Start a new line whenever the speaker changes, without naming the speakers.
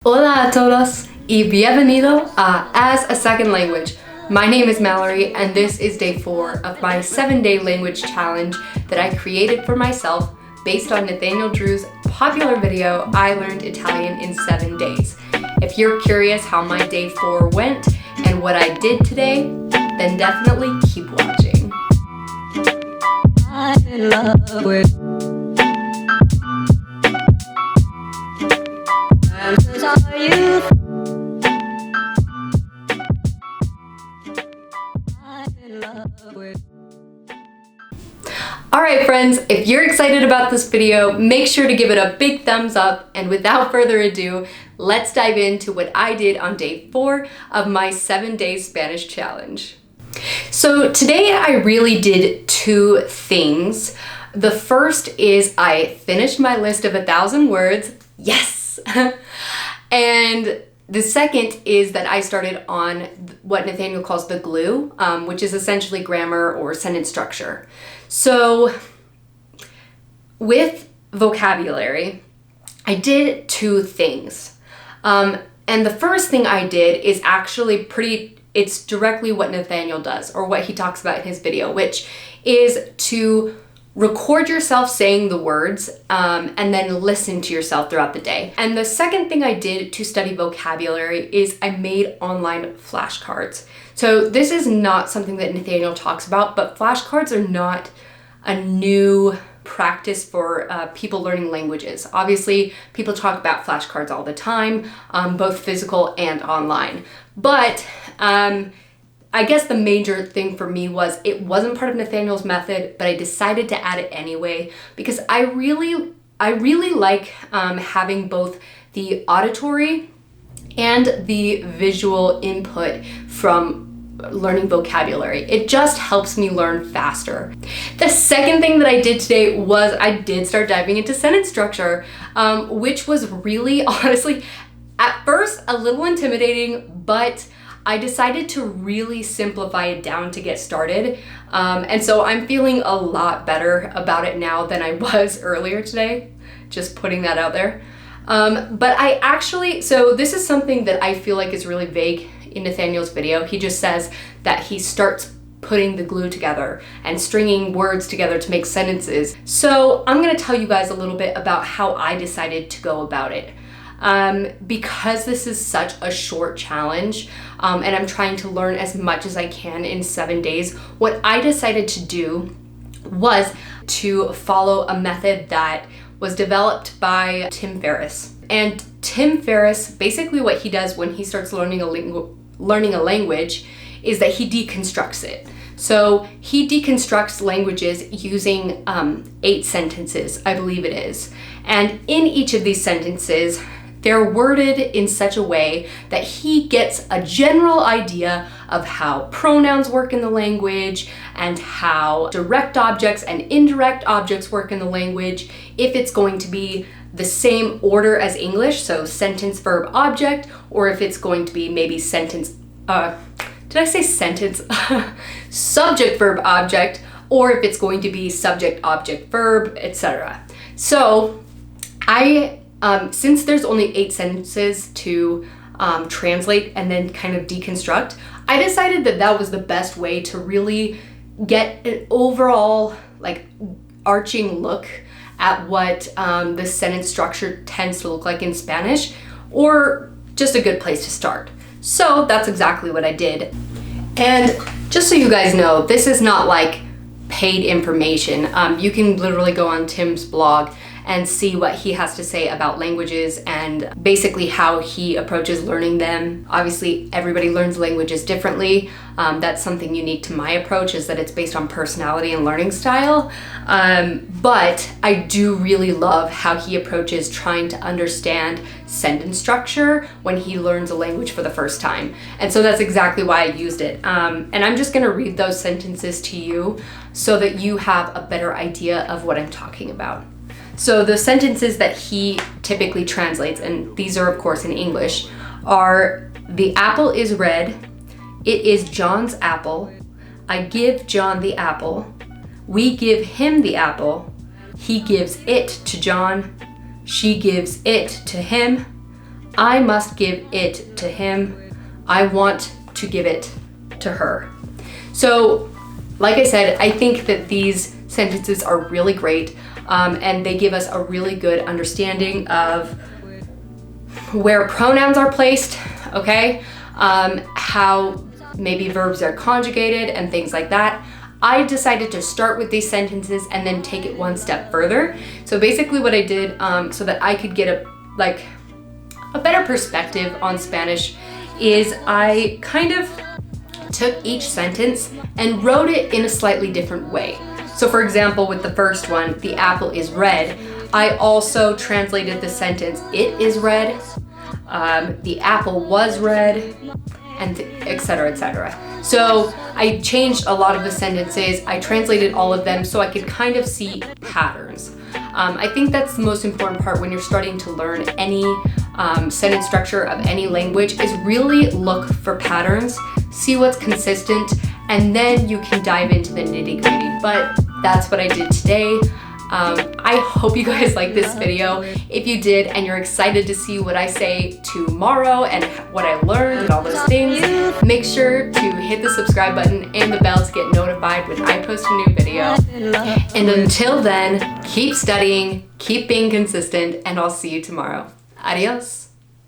Hola a todos y bienvenido a As a Second Language. My name is Mallory and this is day 4 of my 7-day language challenge that I created for myself based on Nathaniel Drew's popular video, I Learned Italian in 7 Days. If you're curious how my day 4 went and what I did today, then definitely keep watching. I'm in love with Alright friends, if you're excited about this video, make sure to give it a big thumbs up, and without further ado, let's dive into what I did on day 4 of my 7-day Spanish challenge. So today I really did 2 things. The first is I finished my list of 1,000 words. Yes! And the second is that I started on what Nathaniel calls the glue, which is essentially grammar or sentence structure. So with vocabulary, I did 2 things. And the first thing I did is actually it's directly what Nathaniel does, or what he talks about in his video, which is to record yourself saying the words and then listen to yourself throughout the day. And the second thing I did to study vocabulary is I made online flashcards. So this is not something that Nathaniel talks about, but flashcards are not a new practice for people learning languages. Obviously, people talk about flashcards all the time, both physical and online. But I guess the major thing for me was it wasn't part of Nathaniel's method, but I decided to add it anyway because I really like having both the auditory and the visual input from learning vocabulary. It just helps me learn faster. The second thing that I did today was I did start diving into sentence structure, which was really, honestly, at first a little intimidating, but I decided to really simplify it down to get started. And so I'm feeling a lot better about it now than I was earlier today. Just putting that out there. But so this is something that I feel like is really vague in Nathaniel's video. He just says that he starts putting the glue together and stringing words together to make sentences. So I'm gonna tell you guys a little bit about how I decided to go about it. Because this is such a short challenge, and I'm trying to learn as much as I can in 7 days, what I decided to do was to follow a method that was developed by Tim Ferriss. And Tim Ferriss, basically what he does when he starts learning a language is that he deconstructs it. So he deconstructs languages using 8 sentences, I believe it is. And in each of these sentences, they're worded in such a way that he gets a general idea of how pronouns work in the language and how direct objects and indirect objects work in the language, if it's going to be the same order as English, so sentence, verb, object, or if it's going to be maybe sentence, did I say sentence? Subject, verb, object, or if it's going to be subject, object, verb, etc. So since there's only 8 sentences to translate and then kind of deconstruct, I decided that that was the best way to really get an overall arching look at what the sentence structure tends to look like in Spanish, or just a good place to start. So that's exactly what I did. And just so you guys know, this is not like paid information. You can literally go on Tim's blog and see what he has to say about languages and basically how he approaches learning them. Obviously, everybody learns languages differently. That's something unique to my approach, is that it's based on personality and learning style. But I do really love how he approaches trying to understand sentence structure when he learns a language for the first time. And so that's exactly why I used it. And I'm just gonna read those sentences to you so that you have a better idea of what I'm talking about. So the sentences that he typically translates, and these are of course in English, are: the apple is red, it is John's apple, I give John the apple, we give him the apple, he gives it to John, she gives it to him, I must give it to him. I want to give it to her. So, like I said, I think that these sentences are really great, and they give us a really good understanding of where pronouns are placed, okay? How maybe verbs are conjugated and things like that. I decided to start with these sentences and then take it one step further. So basically what I did, so that I could get a better perspective on Spanish, is I kind of took each sentence and wrote it in a slightly different way. So for example, with the first one, the apple is red, I also translated the sentence, it is red, the apple was red, and etc., etc. So I changed a lot of the sentences, I translated all of them so I could kind of see patterns. I think that's the most important part when you're starting to learn any sentence structure of any language, is really look for patterns, see what's consistent, and then you can dive into the nitty-gritty. But that's what I did today. I hope you guys like this video. If you did and you're excited to see what I say tomorrow and what I learned and all those things, make sure to hit the subscribe button and the bell to get notified when I post a new video. And until then, keep studying, keep being consistent, and I'll see you tomorrow. Adios.